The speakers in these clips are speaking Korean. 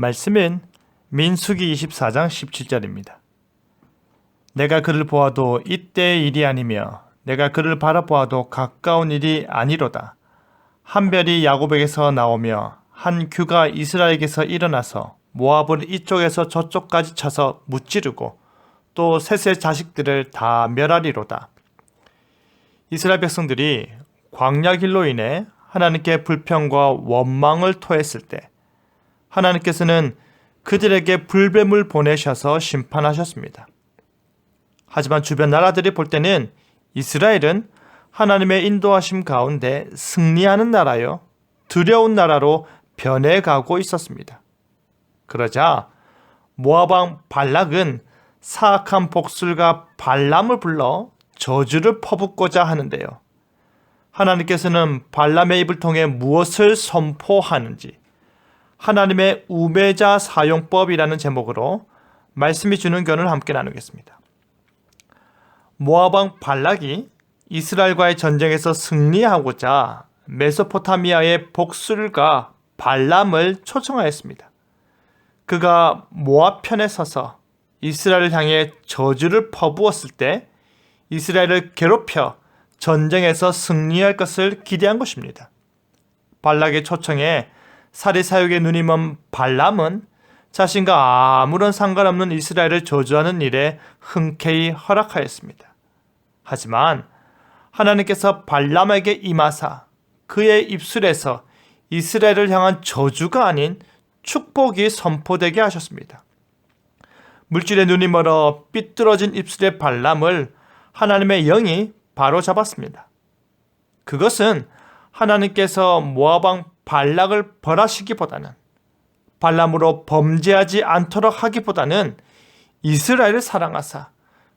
말씀은 민수기 24장 17절입니다. 내가 그를 보아도 이때의 일이 아니며 내가 그를 바라보아도 가까운 일이 아니로다. 한 별이 야곱에게서 나오며 한 규가 이스라엘에게서 일어나서 모압을 이쪽에서 저쪽까지 쳐서 무찌르고 또 셋의 자식들을 다 멸하리로다. 이스라엘 백성들이 광야 길로 인해 하나님께 불평과 원망을 토했을 때 하나님께서는 그들에게 불뱀을 보내셔서 심판하셨습니다. 하지만 주변 나라들이 볼 때는 이스라엘은 하나님의 인도하심 가운데 승리하는 나라요, 두려운 나라로 변해가고 있었습니다. 그러자 모압 왕 발락은 사악한 복술가 발람을 불러 저주를 퍼붓고자 하는데요. 하나님께서는 발람의 입을 통해 무엇을 선포하는지 하나님의 우매자 사용법이라는 제목으로 말씀이 주는 교훈을 함께 나누겠습니다. 모압 왕 발락이 이스라엘과의 전쟁에서 승리하고자 메소포타미아의 복술가 발람을 초청하였습니다. 그가 모압 편에 서서 이스라엘을 향해 저주를 퍼부었을 때 이스라엘을 괴롭혀 전쟁에서 승리할 것을 기대한 것입니다. 발락의 초청에 사리사욕의 눈이 먼 발람은 자신과 아무런 상관없는 이스라엘을 저주하는 일에 흔쾌히 허락하였습니다. 하지만 하나님께서 발람에게 임하사 그의 입술에서 이스라엘을 향한 저주가 아닌 축복이 선포되게 하셨습니다. 물질의 눈이 멀어 삐뚤어진 입술의 발람을 하나님의 영이 바로잡았습니다. 그것은 하나님께서 모압 왕 발락을 벌하시기보다는 발람으로 범죄하지 않도록 하기보다는 이스라엘을 사랑하사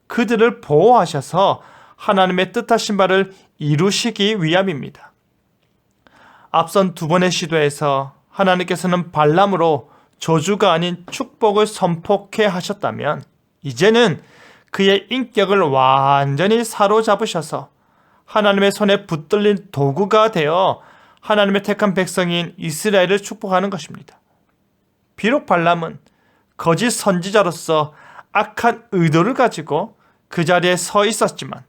그들을 보호하셔서 하나님의 뜻하신 바를 이루시기 위함입니다. 앞선 두 번의 시도에서 하나님께서는 발람으로 저주가 아닌 축복을 선포케 하셨다면 이제는 그의 인격을 완전히 사로잡으셔서 하나님의 손에 붙들린 도구가 되어 하나님의 택한 백성인 이스라엘을 축복하는 것입니다. 비록 발람은 거짓 선지자로서 악한 의도를 가지고 그 자리에 서 있었지만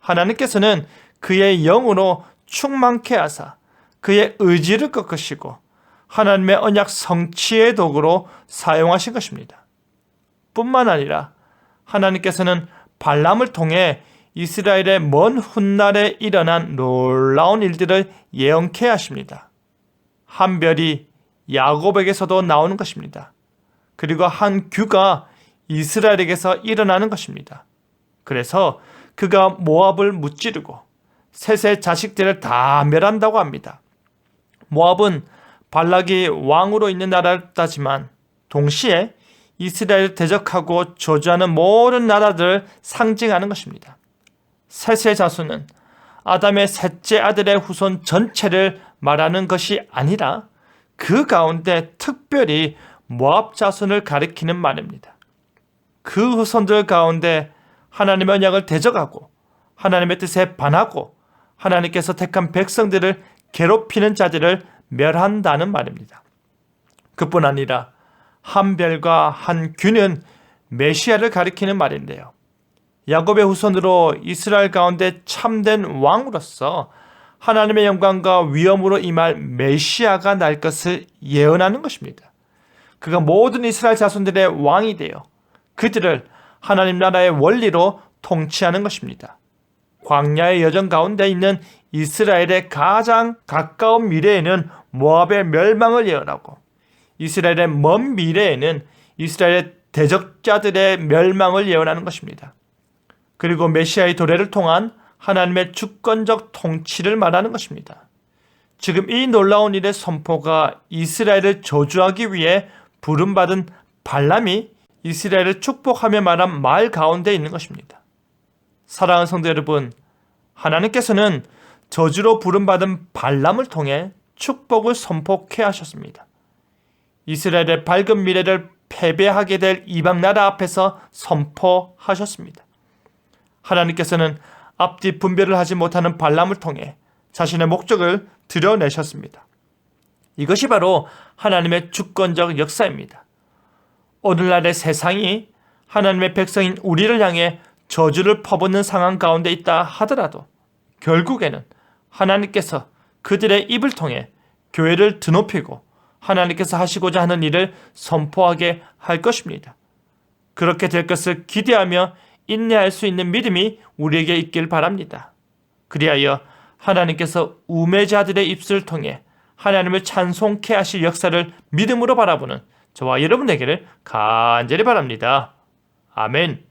하나님께서는 그의 영으로 충만케 하사 그의 의지를 꺾으시고 하나님의 언약 성취의 도구로 사용하신 것입니다. 뿐만 아니라 하나님께서는 발람을 통해 이스라엘의 먼 훗날에 일어난 놀라운 일들을 예언케 하십니다. 한 별이 야곱에게서도 나오는 것입니다. 그리고 한 규가 이스라엘에게서 일어나는 것입니다. 그래서 그가 모압을 무찌르고 셋의 자식들을 다 멸한다고 합니다. 모압은 발락이 왕으로 있는 나라였다지만 동시에 이스라엘을 대적하고 저주하는 모든 나라들을 상징하는 것입니다. 셋의 자손은 아담의 셋째 아들의 후손 전체를 말하는 것이 아니라 그 가운데 특별히 모압 자손을 가리키는 말입니다. 그 후손들 가운데 하나님의 언약을 대적하고 하나님의 뜻에 반하고 하나님께서 택한 백성들을 괴롭히는 자들을 멸한다는 말입니다. 그뿐 아니라 한 별과 한 규는 메시아를 가리키는 말인데요. 야곱의 후손으로 이스라엘 가운데 참된 왕으로서 하나님의 영광과 위엄으로 임할 메시아가 날 것을 예언하는 것입니다. 그가 모든 이스라엘 자손들의 왕이 되어 그들을 하나님 나라의 원리로 통치하는 것입니다. 광야의 여정 가운데 있는 이스라엘의 가장 가까운 미래에는 모압의 멸망을 예언하고 이스라엘의 먼 미래에는 이스라엘의 대적자들의 멸망을 예언하는 것입니다. 그리고 메시아의 도래를 통한 하나님의 주권적 통치를 말하는 것입니다. 지금 이 놀라운 일의 선포가 이스라엘을 저주하기 위해 부름받은 발람이 이스라엘을 축복하며 말한 말 가운데 있는 것입니다. 사랑하는 성도 여러분, 하나님께서는 저주로 부름받은 발람을 통해 축복을 선포케 하셨습니다. 이스라엘의 밝은 미래를 패배하게 될 이방 나라 앞에서 선포하셨습니다. 하나님께서는 앞뒤 분별을 하지 못하는 발람을 통해 자신의 목적을 드러내셨습니다. 이것이 바로 하나님의 주권적 역사입니다. 오늘날의 세상이 하나님의 백성인 우리를 향해 저주를 퍼붓는 상황 가운데 있다 하더라도 결국에는 하나님께서 그들의 입을 통해 교회를 드높이고 하나님께서 하시고자 하는 일을 선포하게 할 것입니다. 그렇게 될 것을 기대하며 인내할 수 있는 믿음이 우리에게 있길 바랍니다. 그리하여 하나님께서 우매자들의 입술을 통해 하나님을 찬송케 하실 역사를 믿음으로 바라보는 저와 여러분 되기를 간절히 바랍니다. 아멘.